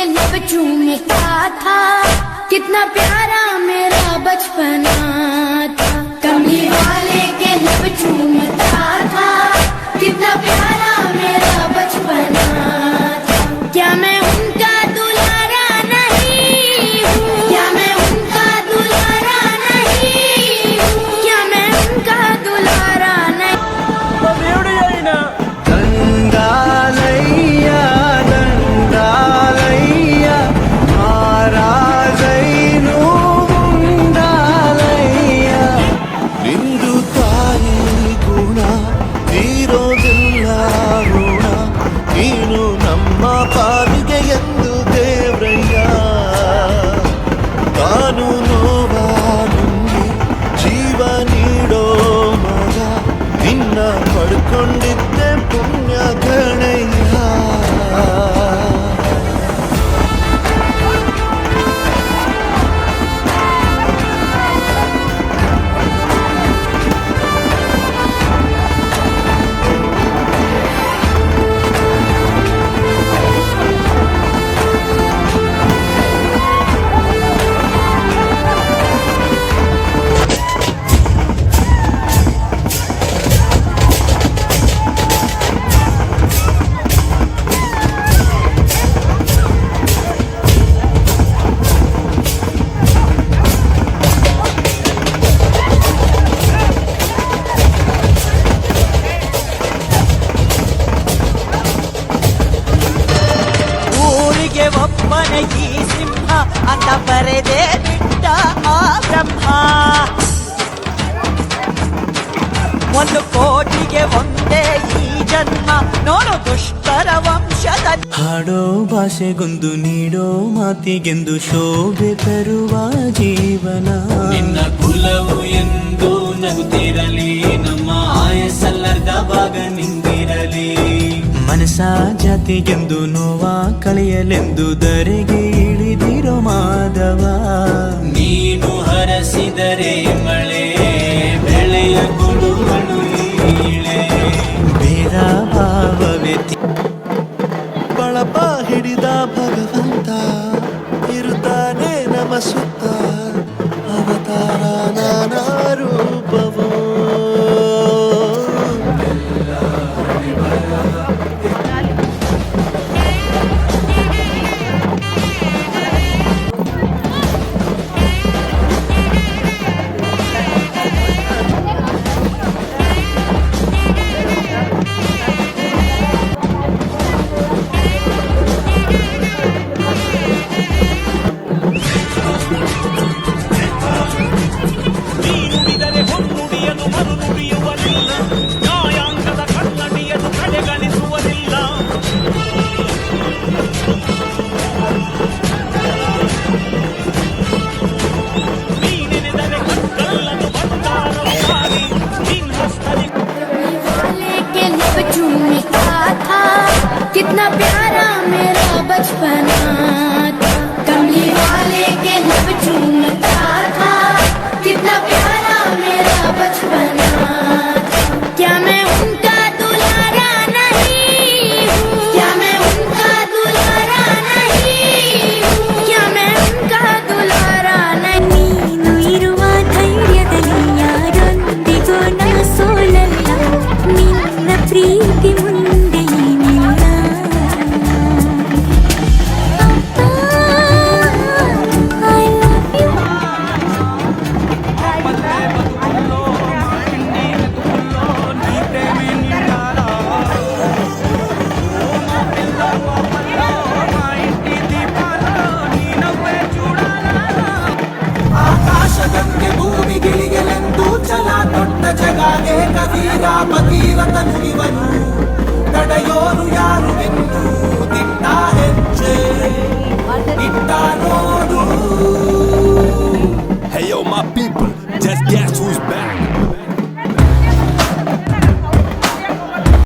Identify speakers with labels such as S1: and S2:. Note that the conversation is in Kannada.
S1: लब चूमता था, कितना प्यारा मेरा बचपना था। कमली वाले के लब चूमता था, कितना प्यारा मेरा बचपना था। क्या मैं उनका दुलारा नहीं हूँ? क्या मैं उनका दुलारा नहीं हूँ? क्या मैं उनका दुलारा नहीं?
S2: దండాలయ్యా దండాలయ్యా మహారాజై నువ్వుండాలయ్యా నిండు తాయి గుణ తీరోజెల్ల ಋಣ ನೀನು ನಮ್ಮ ಪಾಲಿಗೆ ಎಂದು ದೇವ್ರಯ್ಯ ತಾನು ನೋವಾ ನುಂಗಿ ಜೀವ ನೀಡೋ ಮಗ ನಿನ್ನ ಪಡ್ಕೊಂಡಿದ್ದೆ ಪುಣ್ಯ ಗಣಯ್ಯ
S3: ಒಬ್ಬನೇ ಈ ಸಿಂಹ ಅಂತ ಬರೆದೇ ಬಿಟ್ಟ ಆ ಬ್ರಹ್ಮ. 1 ಕೋಟಿಗೆ ಒಂದೇ ಈ ಜನ್ಮ ನೋಡು ದುಷ್ಟರ ವಂಶದ.
S2: ಹಾಡೋ ಭಾಷೆಗೊಂದು ನೀಡೋ ಮಾತಿಗೆಂದು ಶೋಭೆ ತರುವ ಜೀವನ
S4: ನಿನ್ನ ಕುಲವು ಎಂದು ನಗುತ್ತಿರಲಿ, ನಮ್ಮ ಆಯಸ್ಸಲ್ಲರ್ಧ ಭಾಗ ನಿಂದಿರಲಿ.
S2: ಮನಸ ಜಾತಿಗೆಂದು ನೋವ ಕಳೆಯಲೆಂದು ಧರೆಗೆ ಇಳಿದಿರೋ ಮಾಧವ.
S4: ನೀನು ಹರಸಿದರೆ ಮಳೆ ಬೆಳೆಯ ಗುಡುಗಳು ಈಳೆ.
S2: ಭೇದ ಭಾವವೇ ಬಳಪ ಹಿಡಿದ ಭಗವಂತ ಇರುತ್ತಾನೆ ನಮ ಸುತ್ತ ಅವತಾರ ನಾನಾ ರೂಪವೋ.
S1: कितना प्यारा मेरा बचपना था। कमली वाले के लब चूमता था, कितना प्यारा मेरा बचपना था। क्या मैं उनका दुलारा नहीं हूँ? क्या मैं उनका दुलारा नहीं हूँ? क्या मैं उनका दुलारा नहीं? ನೀನು ಇರುವ ಧೈರ್ಯದಲ್ಲಿ ಯಾರೊಂದಿಗೂ ನಾ ಸೋಲಲ್ಲ, ನಿನ್ನ ಪ್ರೀತಿ ಮುಂದೆ ಏನಿಲ್ಲ.
S5: ಆಕಾಶದಂತೆ ಭೂಮಿಗಿಳಿಯಲೆಂದು ಛಲ ದೊಡ್ಡ ಜಗಾಗೆ ಕವೀರ ಭಗೀರಥ ನುಡಿವನು, ತಡೆಯೋರು ಯಾರು ಎಂದು